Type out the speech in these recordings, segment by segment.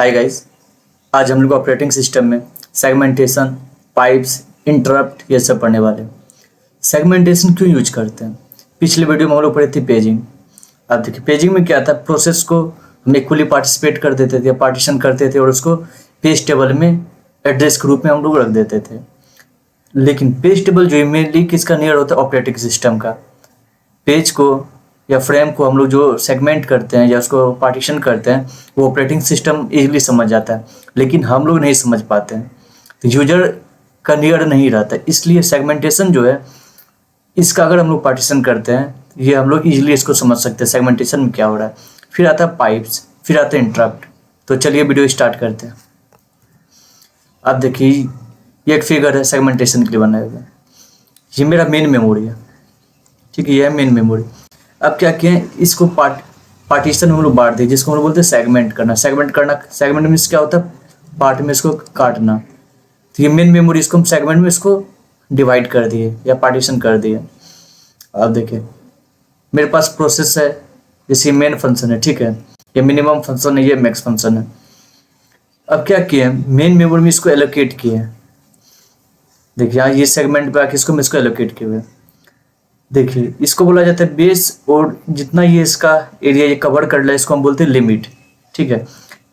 Hi guys, आज हम लोग ऑपरेटिंग सिस्टम में सेगमेंटेशन, पाइप्स, इंटरप्ट ये सब पढ़ने वाले हैं। सेगमेंटेशन क्यों यूज करते हैं? पिछले वीडियो में हम लोग पढ़े थे पेजिंग। अब देखिए पेजिंग में क्या था, प्रोसेस को हम इक्वली पार्टिसिपेट कर देते थे, पार्टीशन करते थे और उसको पेज टेबल में एड्रेस के रूप में हम लोग रख देते थे। लेकिन पेज टेबल जो मेनली किसका नियर होता है? ऑपरेटिंग सिस्टम का। पेज को या फ्रेम को हम लोग जो सेगमेंट करते हैं या उसको पार्टीशन करते हैं वो ऑपरेटिंग सिस्टम इजीली समझ जाता है, लेकिन हम लोग नहीं समझ पाते हैं, तो यूजर का नियर नहीं रहता। इसलिए सेगमेंटेशन जो है इसका अगर हम लोग पार्टीशन करते हैं ये हम लोग इजीली इसको समझ सकते हैं सेगमेंटेशन में क्या हो रहा है। फिर आता है पाइप्स, फिर आता है इंटरप्ट। तो चलिए वीडियो स्टार्ट करते हैं। अब देखिए ये एक फिगर है सेगमेंटेशन के लिए बनाया हुआ। ये मेरा मेन मेमोरी है, ठीक है, ये है मेन मेमोरी। अब क्या किए, इसको पार्टीशन हम लोग बांट दिए, जिसको हम लोग बोलते हैं सेगमेंट करना। सेगमेंट मीन्स क्या होता है? पार्ट में इसको काटना। तो ये मेन मेमोरी, इसको हम सेगमेंट में इसको डिवाइड कर दिए या पार्टीशन कर दिए। अब देखिए मेरे पास प्रोसेस है, जैसे मेन फंक्शन है, ठीक है, ये मिनिमम फंक्शन है, ये मैक्स फंक्शन है। अब क्या किए, मेन मेमोरी में इसको एलोकेट किए। देखिए यहाँ ये सेगमेंट पे आके इसको एलोकेट किए हुए। देखिए इसको बोला जाता है बेस, और जितना ये इसका एरिया ये कवर कर रहा है इसको हम बोलते हैं लिमिट, ठीक है।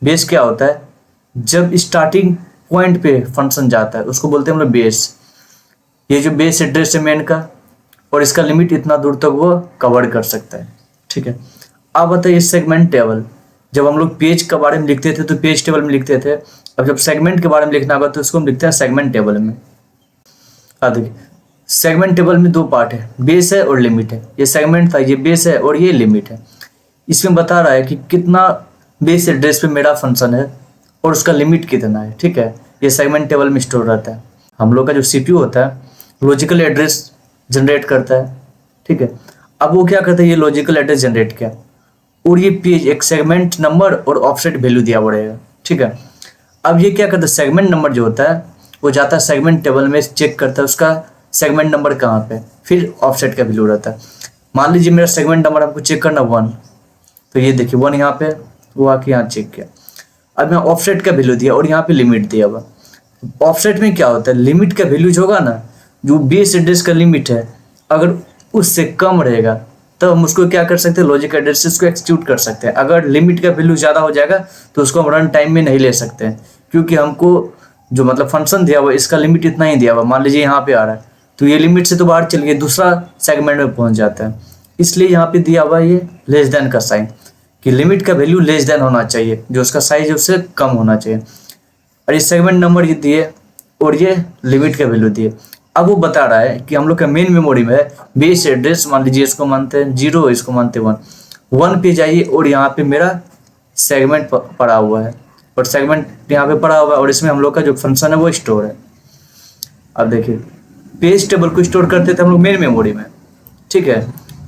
बेस क्या होता है? जब स्टार्टिंग पॉइंट पे फंक्शन जाता है उसको बोलते हैं हम लोग बेस। ये जो बेस एड्रेस है मेन का, और इसका लिमिट इतना दूर तक वो कवर कर सकता है, ठीक है। अब बताइए सेगमेंट टेबल। जब हम लोग पेज के बारे में लिखते थे तो पेज टेबल में लिखते थे। अब जब सेगमेंट के बारे में लिखना होगा तो इसको हम लिखते हैं सेगमेंट टेबल में। अब देखिए सेगमेंट टेबल में दो पार्ट है, बेस है और लिमिट है। ये सेगमेंट था, ये बेस है और ये लिमिट है। इसमें बता रहा है कि कितना बेस एड्रेस पे मेरा फंक्शन है और उसका लिमिट कितना है, ठीक है। ये सेगमेंट टेबल में स्टोर रहता है। हम लोग का जो सीपीयू होता है लॉजिकल एड्रेस जनरेट करता है, ठीक है। अब वो क्या करता है, ये लॉजिकल एड्रेस जनरेट किया और ये पेज एक सेगमेंट नंबर और ऑफसेट वैल्यू दिया पड़ेगा, ठीक है। अब ये क्या करता है, सेगमेंट नंबर जो होता है वो जाता है सेगमेंट टेबल में, चेक करता है उसका सेगमेंट नंबर कहाँ पे, फिर ऑफसेट का वैल्यू रहता है। मान लीजिए मेरा सेगमेंट नंबर आपको चेक करना 1, तो ये देखिए 1 यहाँ पे, वो आके यहाँ चेक किया। अब मैं ऑफसेट का वैल्यू दिया और यहाँ पे लिमिट दिया हुआ। ऑफसेट में क्या होता है, लिमिट का वैल्यू जो होगा ना, जो बेस एड्रेस का लिमिट है, अगर उससे कम रहेगा तो हम उसको क्या कर सकते हैं, लॉजिक एड्रेसेस को एक्सक्यूट कर सकते हैं। अगर लिमिट का वैल्यू ज़्यादा हो जाएगा तो उसको हम रन टाइम में नहीं ले सकते हैं, क्योंकि हमको जो मतलब फंक्शन दिया हुआ इसका लिमिट इतना ही दिया हुआ। मान लीजिए यहाँ पे आ रहा है तो ये लिमिट से तो बाहर चल गया, दूसरा सेगमेंट में पहुंच जाता है। इसलिए यहाँ पे दिया हुआ ये लेस देन का साइन, कि लिमिट का वैल्यू लेस देन होना चाहिए, जो उसका साइज है उससे कम होना चाहिए। और ये सेगमेंट नंबर ये दिए और ये लिमिट का वैल्यू दिए। अब वो बता रहा है कि हम लोग का मेन मेमोरी में बेस एड्रेस, मान लीजिए इसको मानते हैं 0, इसको मानते हैं 1 पे जाइए और यहाँ पे मेरा सेगमेंट पड़ा हुआ है और सेगमेंट यहाँ पे पड़ा हुआ है और इसमें हम लोग का जो फंक्शन है वो स्टोर है। अब देखिए पेज टेबल को स्टोर करते थे हम लोग मेन मेमोरी में, ठीक है,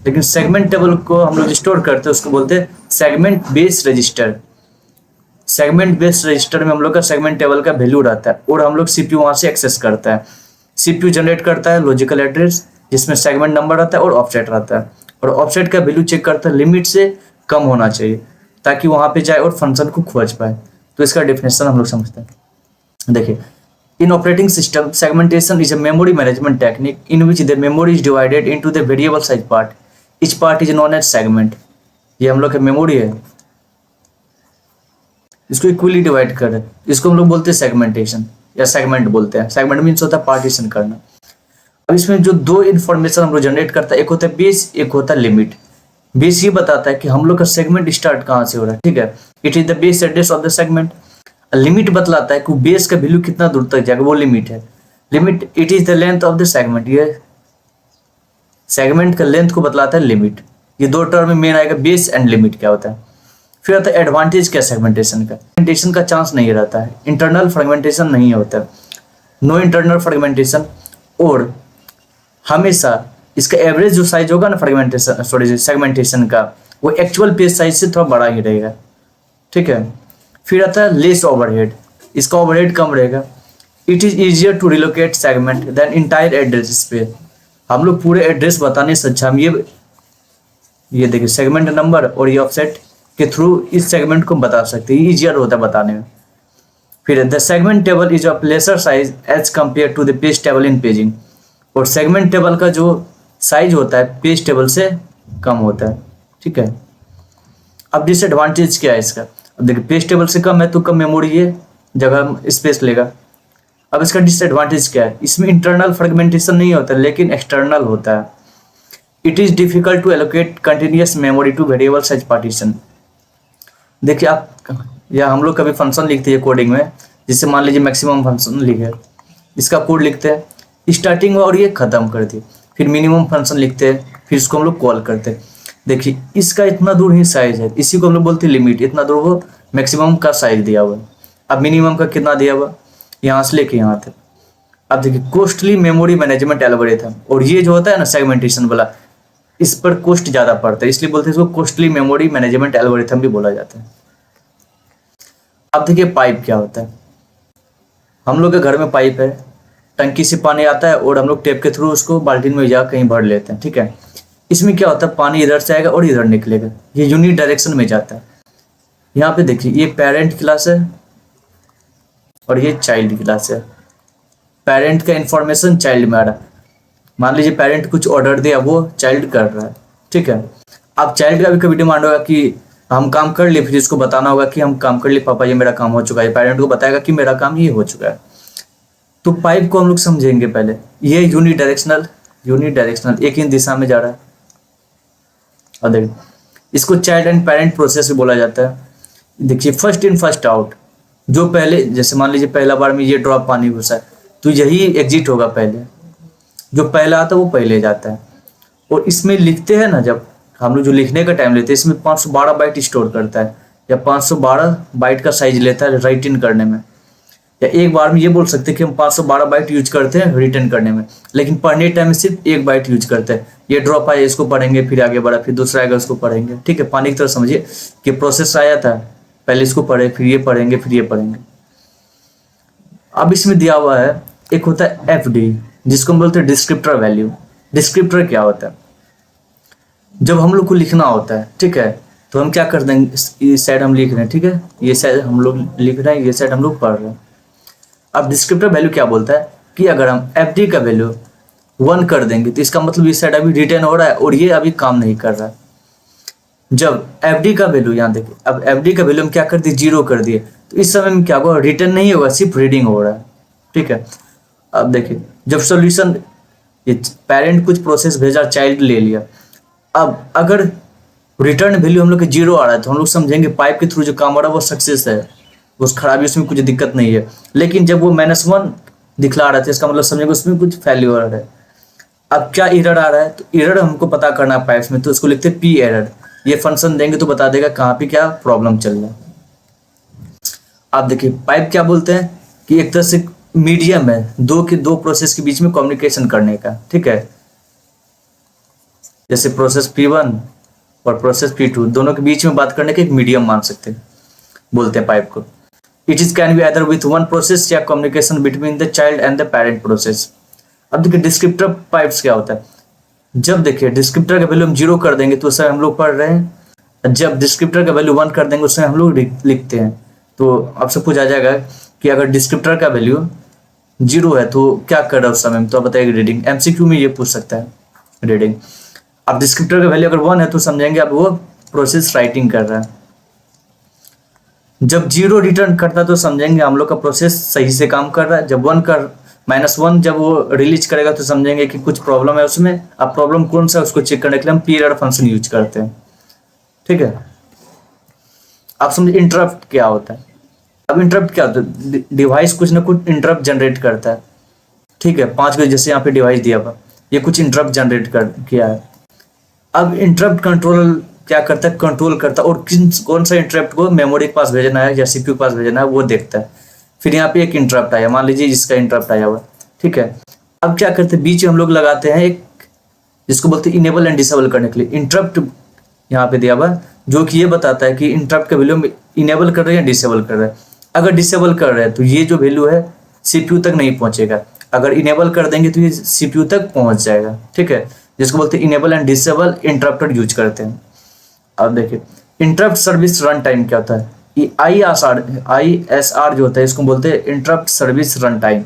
लेकिन सेगमेंट टेबल को हम लोग स्टोर करते हैं उसको बोलते हैं segment base register. Segment base register में हम लोग का सेगमेंट टेबल का वैल्यू रहता है और हम लोग सीपीयू वहाँ से एक्सेस करता है। सीपीयू जनरेट करता है लॉजिकल एड्रेस जिसमें सेगमेंट नंबर रहता है और ऑफसेट रहता है, और ऑफसेट का वैल्यू चेक करता है, लिमिट से कम होना चाहिए ताकि वहाँ पे जाए और फंक्शन को खोज पाए। तो इसका डेफिनेशन हम लोग समझते हैं। देखिए in operating system segmentation is a memory management technique in which the memory is divided into the variable size part. Each part is known as segment. ये हम लोग का मेमोरी है, इसको इक्वली डिवाइड कर रहे हैं, इसको हम लोग बोलते हैं सेगमेंटेशन या सेगमेंट बोलते हैं। सेगमेंट मीन्स होता है पार्टीशन करना। अब इसमें जो दो इन्फॉर्मेशन हम लोग जनरेट करता है, एक होता है बेस, एक होता है लिमिट। बेस ये बताता है कि हम लोग का सेगमेंट स्टार्ट कहाँ से हो रहा है, ठीक है, it is the base address of the segment. Limit बतलाता है कि बेस का वैल्यू कितना दूर तक जाएगा, वो लिमिट है। Limit it is the length of the segment, ये सेगमेंट का लेंथ को बतलाता है लिमिट। ये दो टर्म में मेन आएगा, बेस एंड लिमिट क्या होता है। फिर आता है एडवांटेज क्या सेगमेंटेशन का। फ्रेगमेंटेशन का चांस नहीं रहता है, इंटरनल फ्रेगमेंटेशन नहीं होता है, नो इंटरनल फ्रेगमेंटेशन, और हमेशा इसका एवरेज जो साइज होगा ना सेगमेंटेशन का, वो एक्चुअल पेज साइज से थोड़ा बड़ा ही रहेगा, ठीक है। फिर आता है लेस ओवरहेड, इसका ओवरहेड कम रहेगा। It is easier to relocate segment than entire address space. हम लोग पूरे एड्रेस बताने से अच्छा हम ये देखिए सेगमेंट नंबर और ये ऑफसेट के थ्रू इस सेगमेंट को बता सकते हैं, ईजियर होता है बताने में। फिर the segment table is of lesser size as compare to the page table in paging, और सेगमेंट टेबल का जो साइज होता है पेज टेबल से कम होता है, ठीक है। अब डिसएडवांटेज क्या है इसका, अब देखिए पेज टेबल से कम है तो कम मेमोरी ये जगह स्पेस लेगा। अब इसका डिसएडवांटेज क्या है, इसमें इंटरनल फ्रेगमेंटेशन नहीं होता लेकिन एक्सटर्नल होता है। It is difficult to allocate continuous memory to variable size partition. देखिए आप या हम लोग कभी फंक्शन लिखते हैं कोडिंग में, जिससे मान लीजिए मैक्सिमम फंक्शन लिखे, इसका कोड लिखते हैं स्टार्टिंग में और ये ख़त्म कर दिए, फिर मिनिमम फंक्शन लिखते हैं, फिर इसको हम लोग कॉल करते हैं। देखिए इसका इतना दूर ही साइज है, इसी को हम लोग बोलते हैं लिमिट, इतना दूर वो मैक्सिमम का साइज दिया हुआ है। अब मिनिमम का कितना दिया हुआ, यहाँ से लेके यहाँ तक। अब देखिए कॉस्टली मेमोरी मैनेजमेंट एल्गोरिथम, और ये जो होता है ना सेगमेंटेशन वाला, इस पर कॉस्ट ज़्यादा पड़ता है, इसलिए बोलते हैं इसको कॉस्टली मेमोरी मैनेजमेंट एल्गोरिथम भी बोला जाता है। अब देखिए पाइप क्या होता है, हम लोग के घर में पाइप है, टंकी से पानी आता है और हम लोग टेप के थ्रू उसको बाल्टीन में जा कहीं भर लेते हैं, ठीक है। इसमें क्या होता है, पानी इधर से आएगा और इधर निकलेगा, ये यूनिट डायरेक्शन में जाता है। यहाँ पे देखिए ये पेरेंट क्लास है और ये चाइल्ड क्लास है। पेरेंट का इंफॉर्मेशन चाइल्ड में आ रहा है, मान लीजिए पेरेंट कुछ ऑर्डर दिया वो चाइल्ड कर रहा है, ठीक है। अब चाइल्ड का भी कभी डिमांड होगा कि हम काम कर लिए, फिर इसको बताना होगा कि हम काम कर लिए पापा, ये मेरा काम हो चुका है, पेरेंट को बताएगा कि मेरा काम ये हो चुका है। तो पाइप को हम लोग समझेंगे पहले, ये यूनिडायरेक्शनल एक ही दिशा में जा रहा है। और देखिए इसको चाइल्ड एंड पेरेंट प्रोसेस भी बोला जाता है। देखिए फर्स्ट इन फर्स्ट आउट, जो पहले, जैसे मान लीजिए पहला बार में ये ड्रॉप पानी घुसा है तो यही एग्जिट होगा पहले, जो पहला आता है वो पहले जाता है। और इसमें लिखते हैं ना, जब हम लोग जो लिखने का टाइम लेते हैं, इसमें 512 बाइट स्टोर करता है, या 512 बाइट का साइज लेता है राइट इन करने में। या एक बार में ये बोल सकते हैं कि हम 512 बाइट यूज करते हैं रिटर्न करने में, लेकिन पढ़ने टाइम में सिर्फ 1 बाइट यूज करते हैं। ये ड्रॉप आया इसको पढ़ेंगे, फिर आगे बढ़ा, फिर दूसरा आएगा उसको पढ़ेंगे, ठीक है। पानी की तरह समझिए कि प्रोसेस आया था, पहले इसको पढ़े, फिर ये पढ़ेंगे, फिर ये पढ़ेंगे। अब इसमें दिया हुआ है एक होता है FD, जिसको हम बोलते हैं डिस्क्रिप्टर वैल्यू। डिस्क्रिप्टर क्या होता है, जब हम लोग को लिखना होता है, ठीक है, तो हम क्या कर देंगे, ये साइड हम लिख रहे हैं, ठीक है, ये साइड हम लोग लिख रहे हैं, ये साइड हम लोग पढ़ रहे हैं। अब डिस्क्रिप्टर वैल्यू क्या बोलता है कि अगर हम FD का वैल्यू 1 कर देंगे तो इसका मतलब ये साइड अभी रिटर्न हो रहा है और ये अभी काम नहीं कर रहा है। जब FD का वैल्यू, यहाँ देखिए, अब FD का वैल्यू हम क्या कर दिए, 0 कर दिए, तो इस समय में क्या होगा, रिटर्न नहीं होगा, सिर्फ रीडिंग हो रहा है, ठीक है। अब देखिए जब सोल्यूशन, ये पेरेंट कुछ प्रोसेस भेजा, चाइल्ड ले लिया, अब अगर रिटर्न वैल्यू हम लोग के 0 आ रहा है तो हम लोग समझेंगे पाइप के थ्रू जो काम हो रहा है वो सक्सेस है, उस खराबी, उसमें कुछ दिक्कत नहीं है। लेकिन जब वो -1 दिखला रहा था, इसका मतलब समझेंगे उसमें कुछ फेल्यूर है। अब क्या एरर आ रहा है, तो एरर हमको पता करना है पाइप्स में, तो उसको लिखते हैं P एरर। ये फंक्शन देंगे तो बता देगा कहाँ पे क्या प्रॉब्लम चल रहा है। आप देखिए पाइप क्या बोलते हैं कि एक तरह से मीडियम है दो प्रोसेस के बीच में कम्युनिकेशन करने का, ठीक है। जैसे प्रोसेस P1 और प्रोसेस P2 दोनों के बीच में बात करने का एक मीडियम मान सकते हैं, बोलते हैं पाइप को। It is can be either with one process या communication between the child and the parent process. अब देखिए डिस्क्रिप्टर पाइप्स क्या होता है, जब देखिए डिस्क्रिप्टर का वैल्यू हम 0 कर देंगे तो उससे हम लोग पढ़ रहे हैं, जब डिस्क्रिप्टर का वैल्यू 1 कर देंगे उससे हम लोग लिखते हैं। तो आपसे पूछा जाएगा कि अगर डिस्क्रिप्टर का वैल्यू 0 है तो क्या कर रहा है उस समय में, तो आप बताइए रीडिंग। MCQ में ये पूछ सकता है रीडिंग। अब डिस्क्रिप्टर का वैल्यू अगर 1 है तो समझेंगे अब वो प्रोसेस राइटिंग कर रहा है। जब 0 रिटर्न करता है तो समझेंगे हम लोग का प्रोसेस सही से काम कर रहा है। जब -1 जब वो रिलीज करेगा तो समझेंगे कि कुछ प्रॉब्लम है उसमें। अब प्रॉब्लम कौन सा है उसको चेक करने के लिए हम पीरियड फंक्शन यूज करते हैं, ठीक है। आप समझिए इंटरप्ट क्या होता है। अब इंटरप्ट क्या होता है, डिवाइस कुछ ना कुछ इंटरप्ट जनरेट करता है, ठीक है। 5 को जैसे यहाँ पे डिवाइस दिया हुआ, ये कुछ इंटरप्ट जनरेट किया है। अब इंटरप्ट कंट्रोल क्या करता है, कंट्रोल करता है और कौन सा इंटरप्ट को मेमोरी के पास भेजना है या CPU के पास भेजना है वो देखता है। फिर यहाँ पे एक इंटरप्ट आया, मान लीजिए इसका इंटरप्ट आया हुआ, ठीक है। अब क्या करते हैं, बीच में हम लोग लगाते हैं एक, जिसको बोलते हैं इनेबल एंड डिसेबल करने के लिए। इंटरप्ट यहाँ पे दिया हुआ जो कि ये बताता है कि इंटरप्ट का वैल्यू इनेबल कर रहे हैं या डिसेबल कर रहे हैं। अगर डिसेबल कर रहे हैं तो ये जो वैल्यू है CPU तक नहीं पहुंचेगा, अगर इनेबल कर देंगे तो ये CPU तक पहुंच जाएगा, ठीक है। जिसको बोलते हैं enable and disable interrupter use करते हैं। अब देखिए इंटरप्ट सर्विस रन टाइम क्या होता है? ये ISR जो होता है इसको बोलते हैं इंटरप्ट सर्विस रन टाइम।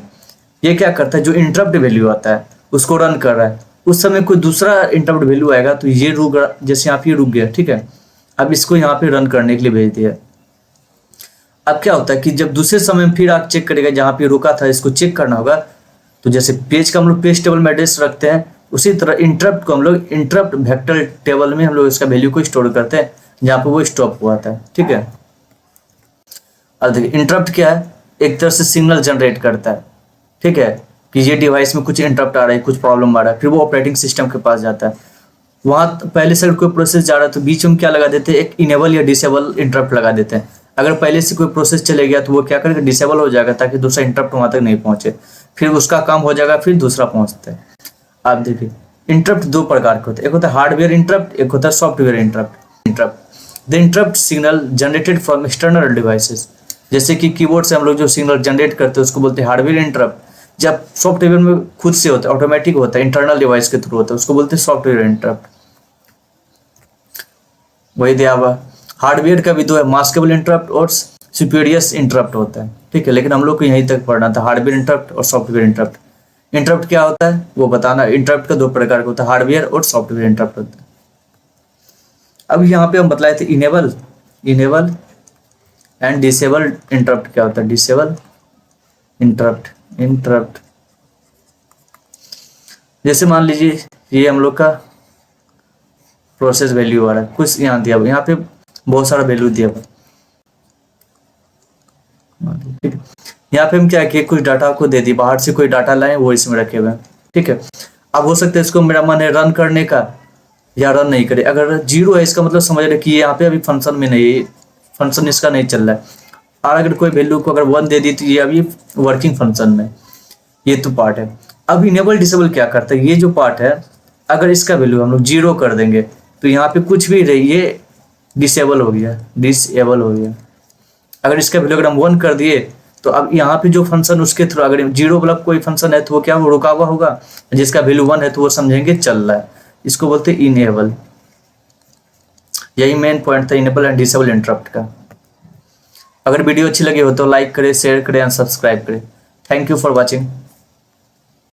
ये क्या करता है, जो इंटरप्ट वैल्यू आता है उसको रन कर रहा है, उस समय कोई दूसरा इंटरप्ट वैल्यू आएगा तो ये रुक, जैसे यहाँ पे रुक गया, ठीक है, अब इसको यहाँ पे रन करने के लिए भेज दिया। अब क्या होता है कि जब दूसरे समय में फिर आप चेक करेगा जहाँ पे रुका था, इसको चेक करना होगा, तो जैसे पेज का हम लोग पेज टेबल में एड्रेस रखते हैं, उसी तरह इंटरप्ट को हम लोग इंटरप्ट वेक्टर टेबल में हम लोग इसका वैल्यू को स्टोर करते हैं जहाँ पे वो स्टॉप हुआ था, ठीक है। अब देखिए इंटरप्ट क्या है, एक तरह से सिग्नल जनरेट करता है, ठीक है, कि ये डिवाइस में कुछ इंटरप्ट आ रहा है, कुछ प्रॉब्लम आ रहा है, फिर वो ऑपरेटिंग सिस्टम के पास जाता है। वहाँ पहले से कोई प्रोसेस जा रहा है तो बीच में क्या लगा देते हैं, एक इनेबल या डिसेबल इंटरप्ट लगा देते हैं। अगर पहले से कोई प्रोसेस चले गया तो वो क्या करेगा, डिसेबल हो जाएगा ताकि दूसरा इंटरप्ट वहाँ तक नहीं पहुँचे, फिर उसका काम हो जाएगा, फिर दूसरा पहुँचता है। आप देखिए इंटरप्ट दो प्रकार के होते हैं, एक होता है हार्डवेयर इंटरप्ट, एक होता है software interrupt. The interrupt signal generated from external devices, जैसे कि कीबोर्ड से हम लोग जो सिग्नल जनरेट करते हैं उसको बोलते हैं हार्डवेयर इंटरप्ट। जब सॉफ्टवेयर में खुद से होता है, ऑटोमेटिक होता है, इंटरनल डिवाइस के थ्रू होता है, उसको बोलते हैं सॉफ्टवेयर इंटरप्ट। वही दिया हुआ हार्डवेयर का भी दो है, मास्केबल इंटरप्ट और सुपीरियस इंटरप्ट होता है, ठीक है, लेकिन हम लोग को यहीं तक पढ़ना था, हार्डवेयर इंटरप्ट और सॉफ्टवेयर इंटरप्ट। इंटरप्ट क्या होता है वो बताना। इंटरप्ट का दो प्रकार का होता है, हार्डवेयर और सॉफ्टवेयर इंटरप्ट होता है। अब यहाँ पे हम बतलाए थे इनेबल एंड डिसेबल इंटरप्ट क्या होता है, डिसेबल इंटरप्ट। जैसे मान लीजिए ये हम लोग का प्रोसेस वैल्यू आ रहा है, कुछ यहाँ दिया हुआ, यहाँ पे बहुत सारा वैल्यू दिया हुआ, ठीक है। यहाँ पे हम क्या किए, कुछ डाटा आपको दे दी, बाहर से कोई डाटा लाए वो इसमें रखे हुए हैं, ठीक है। अब हो सकता है इसको मेरा मन है रन करने का या रन नहीं करे। अगर जीरो है इसका मतलब समझ रहे कि ये यहाँ पे अभी फंक्शन में नहीं, फंक्शन इसका नहीं चल रहा है। और अगर कोई वैल्यू को अगर 1 दे दी तो ये अभी वर्किंग फंक्शन में, ये तो पार्ट है। अब इनेबल डिसेबल क्या करता है, ये जो पार्ट है अगर इसका वैल्यू हम लोग 0 कर देंगे तो यहाँ पे कुछ भी रही ये डिसेबल हो गया। अगर इसका वैल्यू अगर हम 1 कर दिए तो अब यहाँ पे जो फंक्शन उसके थ्रू, अगर 0 मतलब कोई फंक्शन है तो वो क्या वो रुका हुआ होगा, जिसका वैल्यू 1 है तो वो समझेंगे चल रहा है, इसको बोलते हैं इनेबल। यही मेन पॉइंट था इनेबल एंड डिसेबल इंटरप्ट का। अगर वीडियो अच्छी लगी हो तो लाइक करें, शेयर करें एंड सब्सक्राइब करें। Thank you for watching.